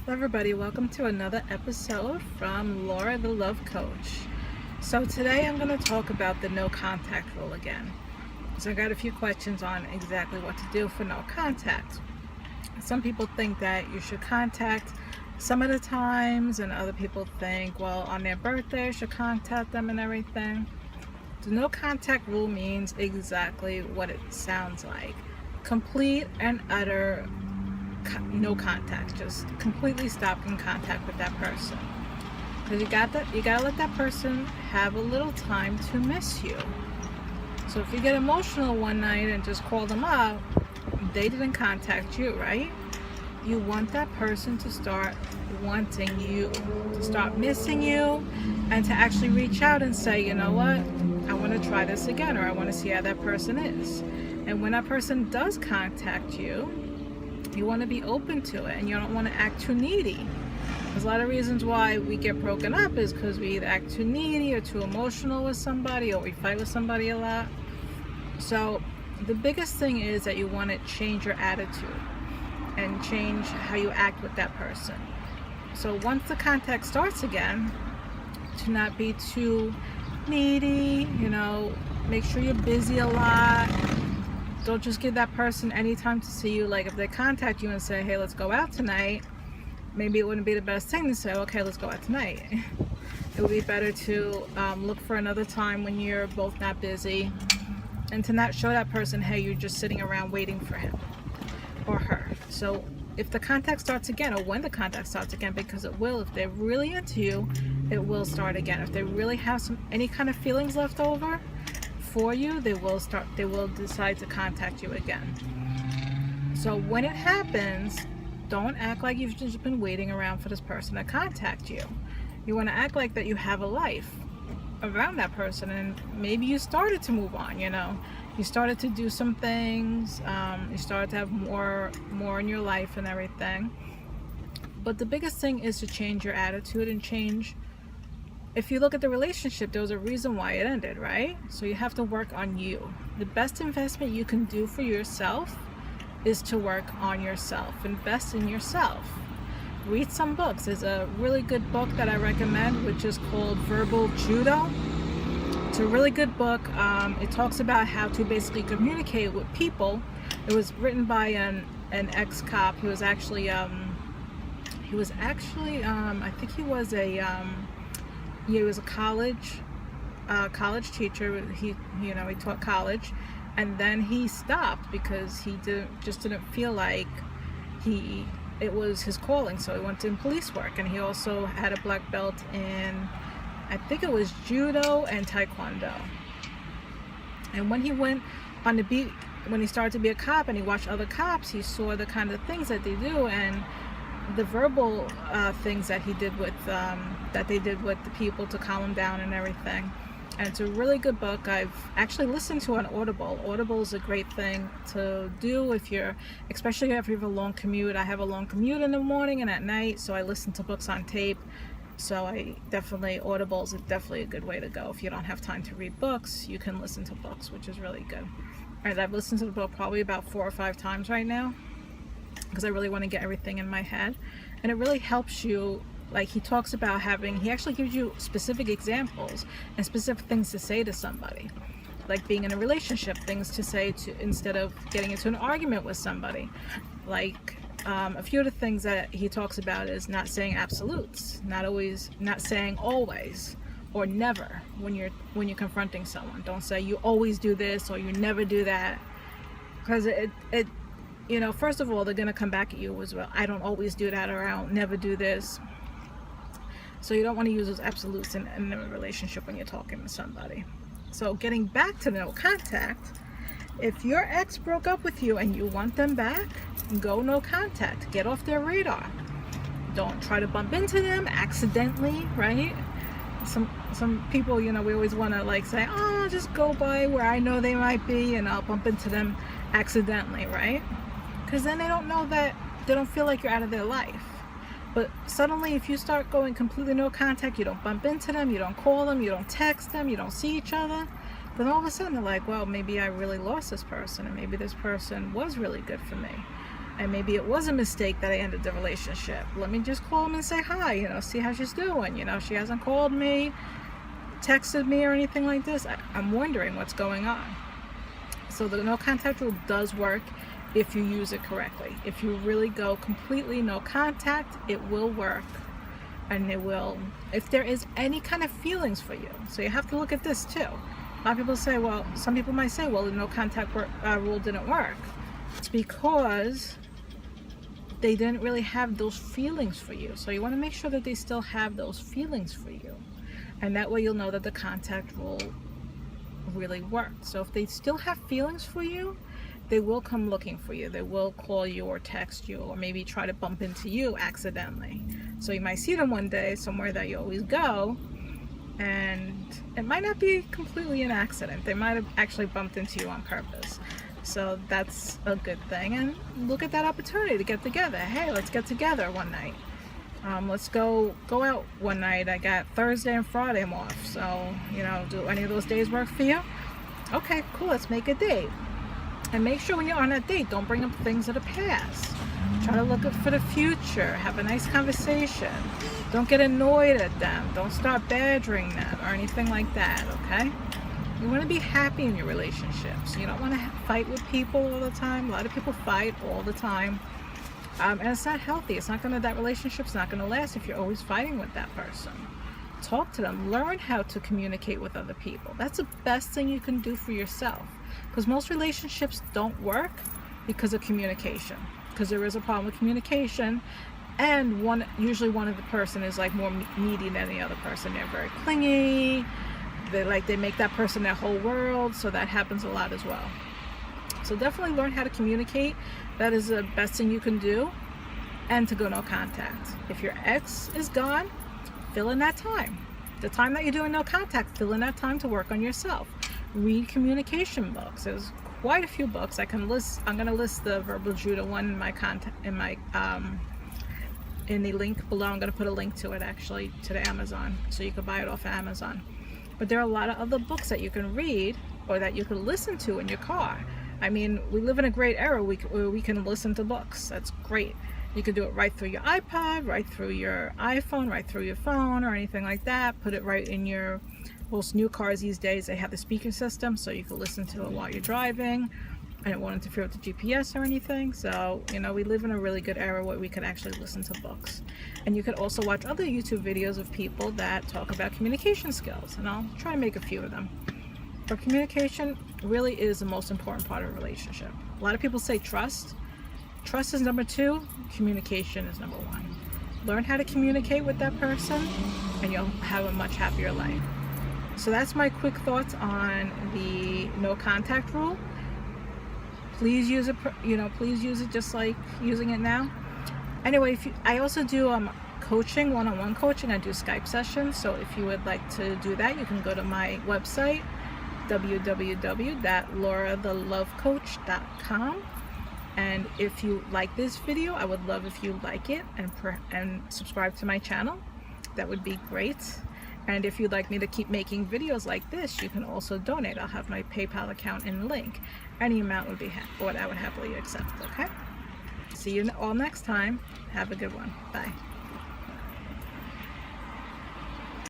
Hello everybody, welcome to another episode from Laura the Love Coach. So today I'm going to talk about the no contact rule again. So I got a few questions on exactly what to do for no contact. Some people think that you should contact some of the times, and other people think, well, on their birthday you should contact them and everything. The no contact rule means exactly what it sounds like. Complete and utter no contact. Just completely stop in contact with that person, because you gotta let that person have a little time to miss you. So if you get emotional one night and just call them up, they didn't contact you, right? You want that person to start wanting you, to start missing you, and to actually reach out and say, you know what, I want to try this again, or I want to see how that person is. And when that person does contact you, you want to be open to it, and you don't want to act too needy. There's a lot of reasons why we get broken up is because we either act too needy or too emotional with somebody, or we fight with somebody a lot. So the biggest thing is that you want to change your attitude and change how you act with that person. So once the contact starts again, to not be too needy, make sure you're busy a lot. Don't just give that person any time to see you. Like if they contact you and say, hey, let's go out tonight, maybe it wouldn't be the best thing to say, okay, let's go out tonight. It would be better to look for another time when you're both not busy, and to not show that person, hey, you're just sitting around waiting for him or her. So if the contact starts again, or when the contact starts again, because it will, if they're really into you, it will start again. If they really have any kind of feelings left over for you, they will decide to contact you again. So when it happens, don't act like you've just been waiting around for this person to contact you. You want to act like that you have a life around that person, and maybe you started to move on. You started to do some things, you started to have more in your life and everything. But the biggest thing is to change your attitude and change. If you look at the relationship, there was a reason why it ended, right? So you have to work on you. The best investment you can do for yourself is to work on yourself. Invest in yourself. Read some books. There's a really good book that I recommend, which is called Verbal Judo. It's a really good book. It talks about how to basically communicate with people. It was written by an ex-cop. He was actually I think he was a college teacher. He taught college, and then he stopped because he didn't feel like it was his calling. So he went in police work, and he also had a black belt in, I think it was judo and taekwondo. And when he went on the beat, when he started to be a cop and he watched other cops, he saw the kind of things that they do, and the verbal things that he did with that they did with the people to calm them down and everything. And it's a really good book. I've actually listened to an Audible. Audible is a great thing to do especially if you have a long commute. I have a long commute in the morning and at night, so I listen to books on tape. So Audible is definitely a good way to go. If you don't have time to read books, you can listen to books, which is really good. And I've listened to the book probably about 4 or 5 times right now, because I really want to get everything in my head. And it really helps you. Like he talks about he actually gives you specific examples and specific things to say to somebody, like being in a relationship, things to say instead of getting into an argument with somebody. Like a few of the things that he talks about is not saying absolutes, not saying always or never when you're confronting someone. Don't say you always do this or you never do that, because first of all, they're going to come back at you as well. I don't always do that, or I don't never do this. So you don't want to use those absolutes in a relationship when you're talking to somebody. So getting back to no contact, if your ex broke up with you and you want them back, go no contact. Get off their radar. Don't try to bump into them accidentally, right? Some people, we always want to say, oh, just go by where I know they might be and I'll bump into them accidentally, right? Because then they don't feel like you're out of their life. But suddenly, if you start going completely no contact, you don't bump into them, you don't call them, you don't text them, you don't see each other, then all of a sudden they're like, well, maybe I really lost this person, and maybe this person was really good for me. and maybe it was a mistake that I ended the relationship. Let me just call them and say hi, see how she's doing. She hasn't called me, texted me, or anything like this. I'm wondering what's going on. So the no contact rule does work if you use it correctly. If you really go completely no contact, it will work. And it will, if there is any kind of feelings for you. So you have to look at this too. A lot of people say, well, some people might say, well, the no contact rule didn't work. It's because they didn't really have those feelings for you. So you want to make sure that they still have those feelings for you. And that way you'll know that the contact rule really worked. So if they still have feelings for you, they will come looking for you. They will call you or text you, or maybe try to bump into you accidentally. So you might see them one day somewhere that you always go, and it might not be completely an accident. They might have actually bumped into you on purpose. So that's a good thing. And look at that opportunity to get together. Hey, let's get together one night. Let's go out one night. I got Thursday and Friday I'm off. So, do any of those days work for you? Okay, cool. Let's make a date. And make sure when you're on that date, don't bring up things of the past. Try to look for the future. Have a nice conversation. Don't get annoyed at them. Don't start badgering them or anything like that, okay? You want to be happy in your relationships. You don't want to fight with people all the time. A lot of people fight all the time. And it's not healthy. That relationship's not going to last if you're always fighting with that person. Talk to them. Learn how to communicate with other people. That's the best thing you can do for yourself. Because most relationships don't work because of communication. Because there is a problem with communication, and usually one of the person is like more needy than the other person. They're very clingy. They make that person their whole world. So that happens a lot as well. So definitely learn how to communicate. That is the best thing you can do. And to go no contact. If your ex is gone, fill in that time. The time that you're doing no contact, fill in that time to work on yourself. Read communication books. There's quite a few books I can list. I'm going to list the Verbal Judo one in my in the link below. I'm going to put a link to it actually to the Amazon, so you can buy it off of Amazon. But there are a lot of other books that you can read or that you can listen to in your car. I mean, we live in a great era where we can listen to books. That's great. You can do it right through your iPod, right through your iPhone, right through your phone, or anything like that. Put it right in your, most new cars these days, they have the speaker system, so you can listen to it while you're driving, and it won't interfere with the GPS or anything. So, we live in a really good era where we can actually listen to books. And you could also watch other YouTube videos of people that talk about communication skills, and I'll try to make a few of them. But communication really is the most important part of a relationship. A lot of people say trust. Trust is number 2, communication is number 1. Learn how to communicate with that person, and you'll have a much happier life. So that's my quick thoughts on the no contact rule. Please use it, please use it just like using it now. Anyway, I also do coaching, one-on-one coaching. I do Skype sessions. So if you would like to do that, you can go to my website, www.laurathelovecoach.com. And if you like this video, I would love if you like it and subscribe to my channel. That would be great. And if you'd like me to keep making videos like this, you can also donate. I'll have my PayPal account in the link. Any amount would be what I would happily accept, okay? See you all next time. Have a good one. Bye.